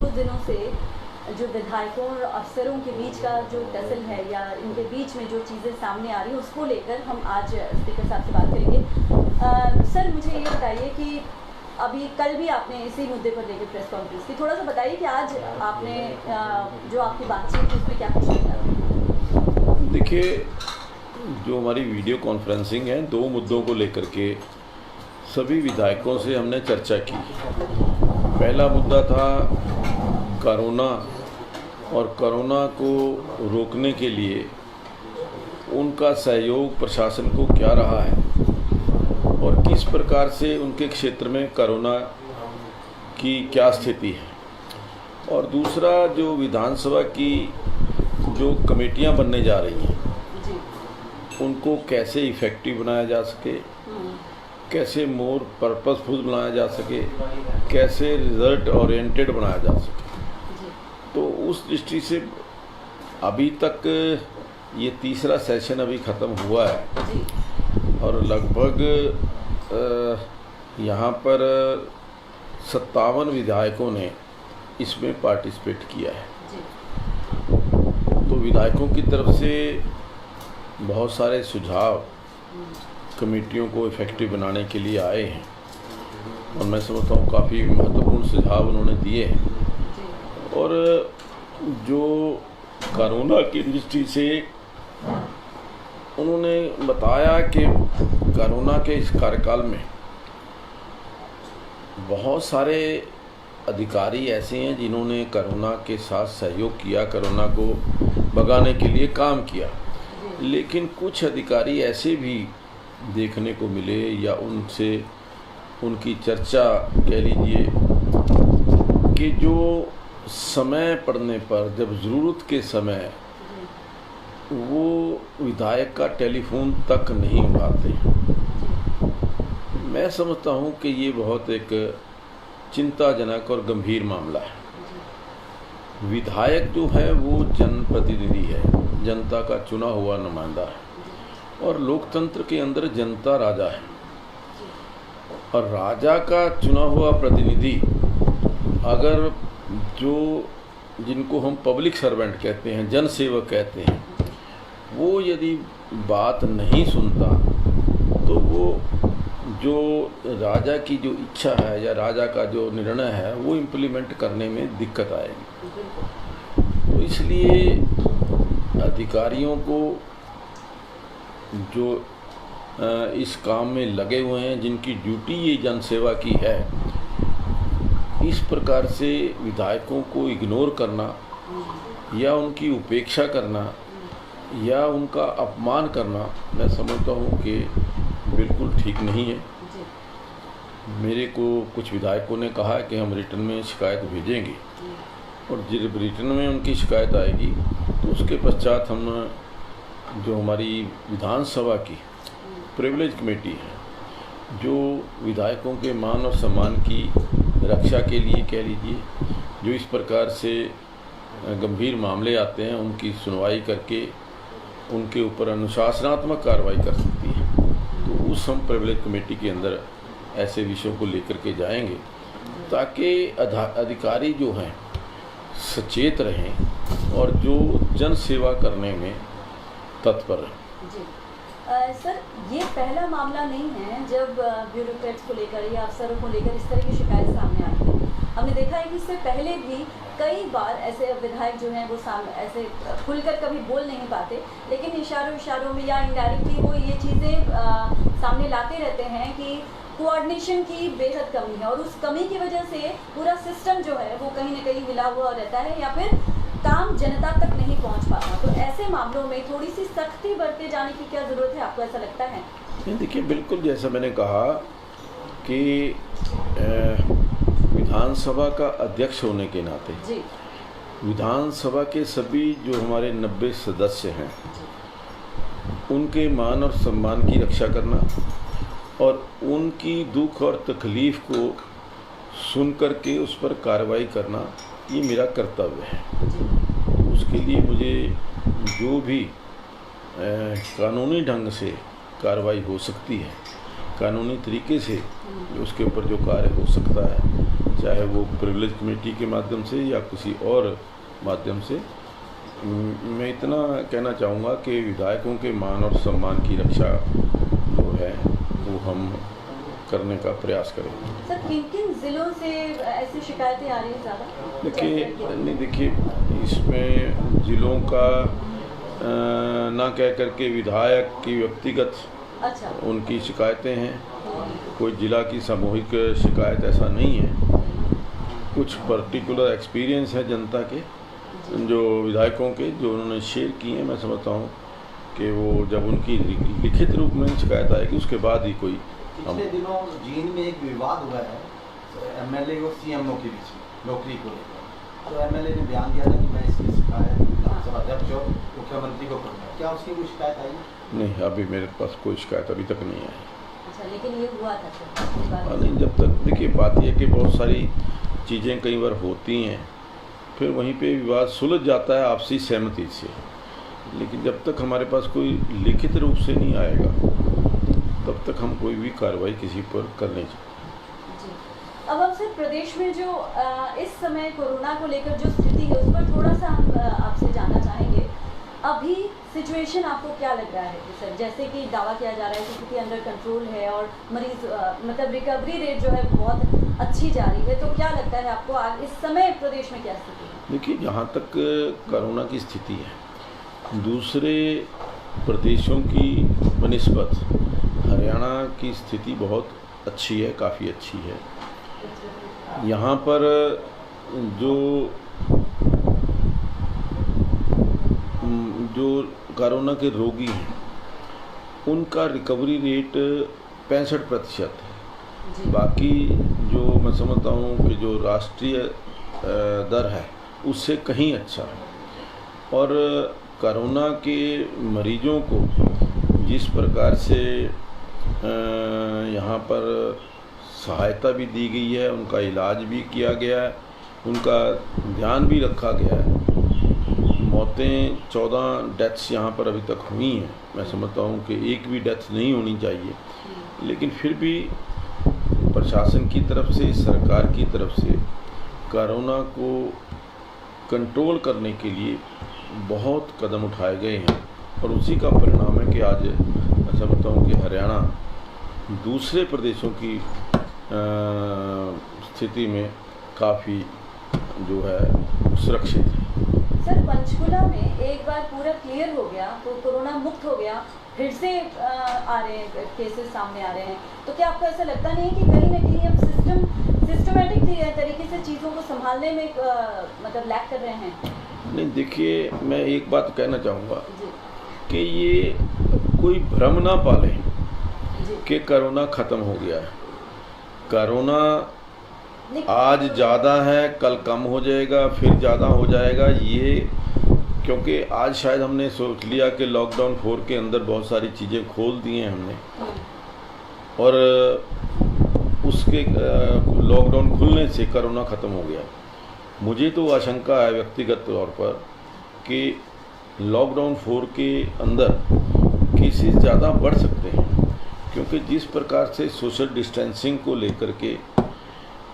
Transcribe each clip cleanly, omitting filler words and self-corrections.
कुछ दिनों से जो विधायकों और अफसरों के बीच का जो टसल है या इनके बीच में जो चीज़ें सामने आ रही हैं उसको लेकर हम आज स्पीकर साहब से बात करेंगे। सर मुझे ये बताइए कि अभी कल भी आपने इसी मुद्दे पर लेकर प्रेस कॉन्फ्रेंस की, थोड़ा सा बताइए कि आज आपने जो आपकी बातचीत थी उसमें क्या कुछ किया? देखिए, जो हमारी वीडियो कॉन्फ्रेंसिंग है, दो मुद्दों को लेकर के सभी विधायकों से हमने चर्चा की। पहला मुद्दा था कोरोना और कोरोना को रोकने के लिए उनका सहयोग प्रशासन को क्या रहा है और किस प्रकार से उनके क्षेत्र में कोरोना की क्या स्थिति है। और दूसरा, जो विधानसभा की जो कमेटियां बनने जा रही हैं उनको कैसे इफ़ेक्टिव बनाया जा सके, कैसे मोर पर्पसफुल बनाया जा सके, कैसे रिज़ल्ट ओरिएंटेड बनाया जा सके। तो उस दृष्टि से अभी तक ये तीसरा सेशन अभी ख़त्म हुआ है और लगभग यहाँ पर 57 विधायकों ने इसमें पार्टिसिपेट किया है। तो विधायकों की तरफ से बहुत सारे सुझाव कमेटियों को इफ़ेक्टिव बनाने के लिए आए हैं और मैं समझता हूँ काफ़ी महत्वपूर्ण सुझाव उन्होंने दिए हैं। और जो कोरोना की दृष्टि से उन्होंने बताया कि कोरोना के इस कार्यकाल में बहुत सारे अधिकारी ऐसे हैं जिन्होंने कोरोना के साथ सहयोग किया, कोरोना को भगाने के लिए काम किया, लेकिन कुछ अधिकारी ऐसे भी देखने को मिले या उनसे उनकी चर्चा कह लीजिए कि जो समय पड़ने पर, जब ज़रूरत के समय वो विधायक का टेलीफोन तक नहीं उठाते। मैं समझता हूँ कि ये बहुत एक चिंताजनक और गंभीर मामला है। विधायक जो है वो जनप्रतिनिधि है, जनता का चुना हुआ नुमाइंदा है और लोकतंत्र के अंदर जनता राजा है और राजा का चुना हुआ प्रतिनिधि अगर जो जिनको हम पब्लिक सर्वेंट कहते हैं, जन सेवक कहते हैं, वो यदि बात नहीं सुनता तो वो जो राजा की जो इच्छा है या राजा का जो निर्णय है वो इम्प्लीमेंट करने में दिक्कत आएगी। तो इसलिए अधिकारियों को जो इस काम में लगे हुए हैं, जिनकी ड्यूटी ये जनसेवा की है, इस प्रकार से विधायकों को इग्नोर करना या उनकी उपेक्षा करना या उनका अपमान करना, मैं समझता हूँ कि बिल्कुल ठीक नहीं है। मेरे को कुछ विधायकों ने कहा कि हम रिटर्न में शिकायत भेजेंगे और जब रिटर्न में उनकी शिकायत आएगी तो उसके पश्चात हम जो हमारी विधानसभा की प्रिविलेज कमेटी है, जो विधायकों के मान और सम्मान की रक्षा के लिए कह लीजिए, जो इस प्रकार से गंभीर मामले आते हैं उनकी सुनवाई करके उनके ऊपर अनुशासनात्मक कार्रवाई कर सकती है। तो उस हम प्रिविलेज कमेटी के अंदर ऐसे विषयों को लेकर के जाएंगे ताकि अधिकारी जो हैं सचेत रहें और जो जन सेवा करने में तत्पर रहें। सर, ये पहला मामला नहीं है जब ब्यूरोक्रेट्स को लेकर या अफसरों को लेकर इस तरह की शिकायत सामने आती है। हमने देखा है कि इससे पहले भी कई बार ऐसे विधायक जो हैं वो सामने ऐसे खुलकर कभी बोल नहीं पाते, लेकिन इशारों में या इनडायरेक्टली वो ये चीज़ें सामने लाते रहते हैं कि कोऑर्डिनेशन की बेहद कमी है और उस कमी की वजह से पूरा सिस्टम जो है वो कहीं ना कहीं हिला हुआ रहता है या फिर काम जनता तक नहीं पहुंच पाता। तो ऐसे मामलों में थोड़ी सी सख्ती बरते जाने की क्या ज़रूरत है, आपको ऐसा लगता है? देखिए, बिल्कुल जैसा मैंने कहा कि विधानसभा का अध्यक्ष होने के नाते विधानसभा के सभी जो हमारे 90 सदस्य हैं उनके मान और सम्मान की रक्षा करना और उनकी दुख और तकलीफ़ को सुन कर के उस पर कार्रवाई करना, ये मेरा कर्तव्य है। तो उसके लिए मुझे जो भी कानूनी ढंग से कार्रवाई हो सकती है, कानूनी तरीके से उसके ऊपर जो कार्य हो सकता है चाहे वो प्रिविलेज कमेटी के माध्यम से या किसी और माध्यम से। मैं इतना कहना चाहूँगा कि विधायकों के मान और सम्मान की रक्षा जो है वो हम करने का प्रयास करें। सर किन किन ज़िलों से ऐसी शिकायतें आ रही हैं ज़्यादा? देखिए इसमें ज़िलों का ना कह करके विधायक की व्यक्तिगत अच्छा उनकी शिकायतें हैं। कोई ज़िला की सामूहिक शिकायत ऐसा नहीं है। कुछ पर्टिकुलर एक्सपीरियंस है जनता के जो विधायकों के जो उन्होंने शेयर किए हैं। मैं समझता हूँ कि वो जब उनकी लिखित रूप में शिकायत आएगी उसके बाद ही कोई पिछले दिनों जींद में एक विवाद हुआ है एमएलए और सीएमओ के बीच में नौकरी को लेकर। तो एमएलए ने बयान दिया था कि मैं इसकी शिकायत विधानसभा अध्यक्ष और मुख्यमंत्री को करूँगा। क्या उसकी कोई शिकायत आई? नहीं, अभी मेरे पास कोई शिकायत अभी तक नहीं आई। अच्छा, लेकिन ये हुआ था सर? नहीं, जब तक देखिए बात यह कि बहुत सारी चीज़ें कई बार होती हैं, फिर वहीं पे विवाद सुलझ जाता है आपसी सहमति से, लेकिन जब तक हमारे पास कोई लिखित रूप से नहीं आएगा तब तक हम कोई भी कार्रवाई किसी पर कर नहीं सकते। जी, अब हम सर प्रदेश में जो इस समय कोरोना को लेकर जो स्थिति है उस पर थोड़ा सा हम आपसे जानना चाहेंगे। अभी सिचुएशन आपको क्या लग रहा है कि सर, जैसे कि दावा किया जा रहा है कि स्थिति अंडर कंट्रोल है और मरीज मतलब रिकवरी रेट जो है बहुत अच्छी जा रही है, तो क्या लगता है आपको आज इस समय प्रदेश में क्या स्थिति है? देखिए, जहाँ तक कोरोना की स्थिति है दूसरे प्रदेशों की बनिस्बत हरियाणा की स्थिति बहुत अच्छी है, काफ़ी अच्छी है। यहाँ पर जो कोरोना के रोगी हैं उनका रिकवरी रेट 65% है। बाकी जो मैं समझता हूँ कि जो राष्ट्रीय दर है उससे कहीं अच्छा है। और कोरोना के मरीजों को जिस प्रकार से यहाँ पर सहायता भी दी गई है, उनका इलाज भी किया गया है, उनका ध्यान भी रखा गया है। मौतें 14 डेथ्स यहाँ पर अभी तक हुई हैं। मैं समझता हूँ कि एक भी डेथ नहीं होनी चाहिए, लेकिन फिर भी प्रशासन की तरफ से, सरकार की तरफ से कोरोना को कंट्रोल करने के लिए बहुत कदम उठाए गए हैं और उसी का परिणाम है कि आज मैं समझता हूँ कि हरियाणा दूसरे प्रदेशों की स्थिति में काफ़ी जो है सुरक्षित है। सर पंचकुला में एक बार पूरा क्लियर हो गया तो कोरोना मुक्त हो गया, फिर से आ रहे हैं केसेस सामने आ रहे हैं, तो क्या आपको ऐसा लगता नहीं है कि कहीं ना कहीं हम सिस्टमेटिक तरीके से चीज़ों को संभालने में मतलब लैक कर रहे हैं? नहीं, देखिए मैं एक बात कहना चाहूँगा कि ये कोई भ्रम ना पाले कि कोरोना ख़त्म हो गया है। कोरोना आज ज़्यादा है, कल कम हो जाएगा, फिर ज़्यादा हो जाएगा। ये क्योंकि आज शायद हमने सोच लिया कि लॉकडाउन 4 के अंदर बहुत सारी चीज़ें खोल दी हैं हमने, और उसके लॉकडाउन खुलने से कोरोना ख़त्म हो गया। मुझे तो आशंका है व्यक्तिगत तौर पर कि लॉकडाउन 4 के अंदर केसेस ज़्यादा बढ़ सकते हैं, क्योंकि जिस प्रकार से सोशल डिस्टेंसिंग को लेकर के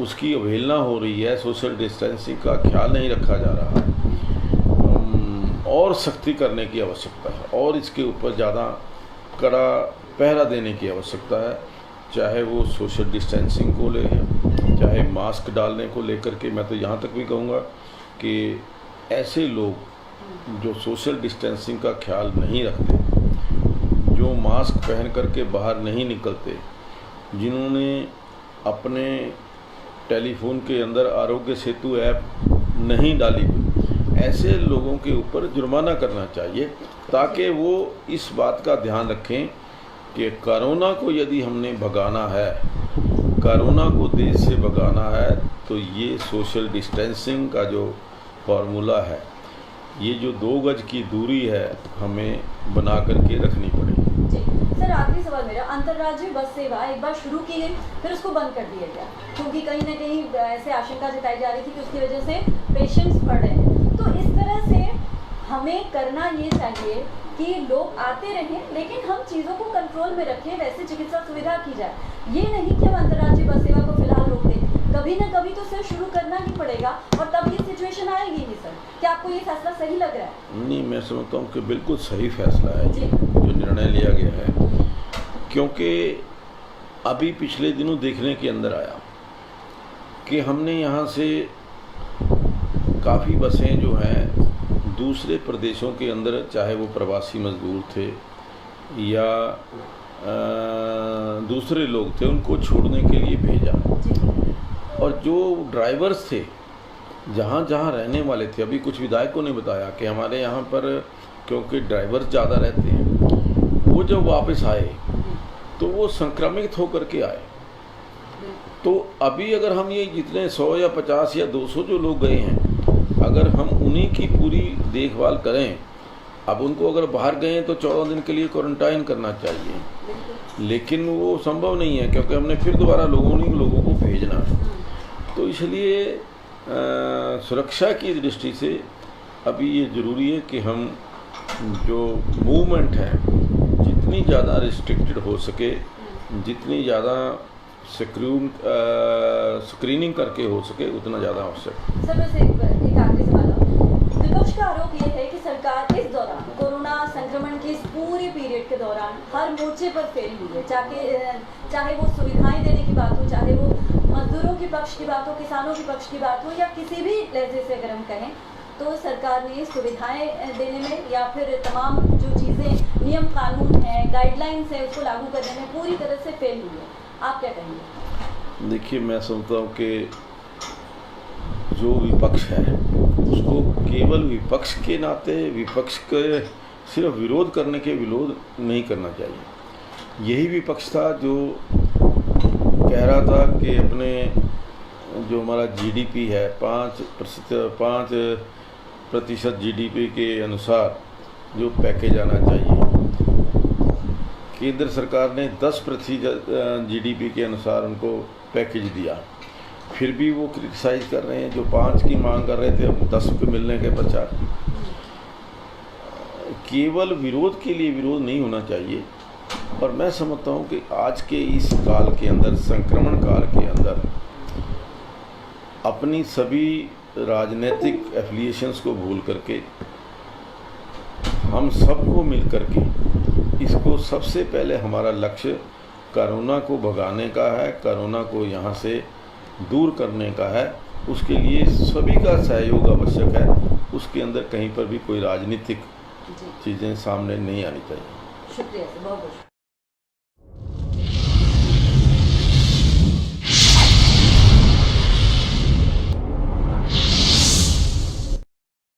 उसकी अवहेलना हो रही है, सोशल डिस्टेंसिंग का ख्याल नहीं रखा जा रहा, और सख्ती करने की आवश्यकता है और इसके ऊपर ज़्यादा कड़ा पहरा देने की आवश्यकता है। चाहे वो सोशल डिस्टेंसिंग को ले, चाहे मास्क डालने को लेकर के। मैं तो यहाँ तक भी कहूँगा कि ऐसे लोग जो सोशल डिस्टेंसिंग का ख्याल नहीं रखते, जो मास्क पहन करके बाहर नहीं निकलते, जिन्होंने अपने टेलीफोन के अंदर आरोग्य सेतु ऐप नहीं डाली हुई, ऐसे लोगों के ऊपर जुर्माना करना चाहिए, ताकि वो इस बात का ध्यान रखें कि कोरोना को यदि हमने भगाना है, कोरोना को देश से भगाना है, तो ये सोशल डिस्टेंसिंग का जो फार्मूला है, ये जो 2 गज की दूरी है, हमें बना करके रखनी पड़ेगी। जी सर, आखिरी सवाल मेरा, अंतर्राज्यीय बस सेवा एक बार शुरू की गई, फिर उसको बंद कर दिया गया, क्योंकि कहीं ना कहीं ऐसे आशंका जताई जा रही थी कि उसकी वजह से पेशेंट्स बढ़ रहे हैं। तो इस तरह से हमें करना ये चाहिए कि लोग आते रहें, लेकिन हम चीज़ों को कंट्रोल में रखें, वैसे चिकित्सा सुविधा की जाए। ये नहीं कि हम अंतर्राज्यीय बस सेवा को फिलहाल रोक दें। कभी ना कभी तो सर शुरू करना ही पड़ेगा और तब ये सिचुएशन आएगी ही सर। क्या आपको ये फैसला सही लग रहा है? नहीं, मैं समझता हूँ कि बिल्कुल सही फैसला है जी। जो निर्णय लिया गया है, क्योंकि अभी पिछले दिनों देखने के अंदर आया कि हमने यहाँ से काफ़ी बसें जो हैं दूसरे प्रदेशों के अंदर, चाहे वो प्रवासी मजदूर थे या दूसरे लोग थे, उनको छोड़ने के लिए भेजा। और जो ड्राइवर्स थे जहाँ जहाँ रहने वाले थे, अभी कुछ विधायकों ने बताया कि हमारे यहाँ पर क्योंकि ड्राइवर्स ज़्यादा रहते हैं, वो जब वापस आए तो वो संक्रमित होकर के आए। तो अभी अगर हम ये जितने 100 या 50 या 200 जो लोग गए हैं, अगर हम उन्हीं की पूरी देखभाल करें, अब उनको अगर बाहर गए हैं तो 14 दिन के लिए क्वारंटाइन करना चाहिए, लेकिन वो संभव नहीं है क्योंकि हमने फिर दोबारा उन्हीं लोगों को भेजना है। तो इसलिए सुरक्षा की दृष्टि से अभी ये ज़रूरी है कि हम जो मूवमेंट है जितनी ज़्यादा रिस्ट्रिक्टेड हो सके, जितनी ज़्यादा स्क्रीनिंग करके हो सके, उतना ज़्यादा आवश्यक। सर वैसे एक आखिरी सवाल है। विपक्ष का आरोप ये है कि सरकार इस दौरान कोरोना संक्रमण के इस पूरे पीरियड के दौरान हर मोर्चे पर फेल हुई है, चाहे वो सुविधाएं देने की बात हो, चाहे वो मजदूरों के पक्ष की बात हो, किसानों के पक्ष की बात हो, या किसी भी लहजे से अगर हम कहें तो सरकार ने सुविधाएं देने में या फिर तमाम जो चीज़ें नियम कानून है, गाइडलाइंस है, उसको लागू करने में पूरी तरह से फेल हुई है। आप क्या कहेंगे? देखिए, मैं समझता हूँ कि जो विपक्ष है उसको केवल विपक्ष के नाते, विपक्ष के सिर्फ विरोध करने के विरोध नहीं करना चाहिए। यही विपक्ष था जो कह रहा था कि अपने जो हमारा जीडीपी है 5% जीडीपी के अनुसार जो पैकेज आना चाहिए, केंद्र सरकार ने 10% जीडीपी के अनुसार उनको पैकेज दिया, फिर भी वो क्रिटिसाइज कर रहे हैं। जो 5 की मांग कर रहे थे, अब 10 के मिलने के पश्चात केवल विरोध के लिए विरोध नहीं होना चाहिए। और मैं समझता हूँ कि आज के इस काल के अंदर, संक्रमण काल के अंदर, अपनी सभी राजनीतिक एफिलिएशंस को भूल करके हम सबको मिल करके इसको, सबसे पहले हमारा लक्ष्य कोरोना को भगाने का है, कोरोना को यहाँ से दूर करने का है। उसके लिए सभी का सहयोग आवश्यक है। उसके अंदर कहीं पर भी कोई राजनीतिक चीज़ें सामने नहीं आनी चाहिए। शुक्रिया सर, बहुत बहुत।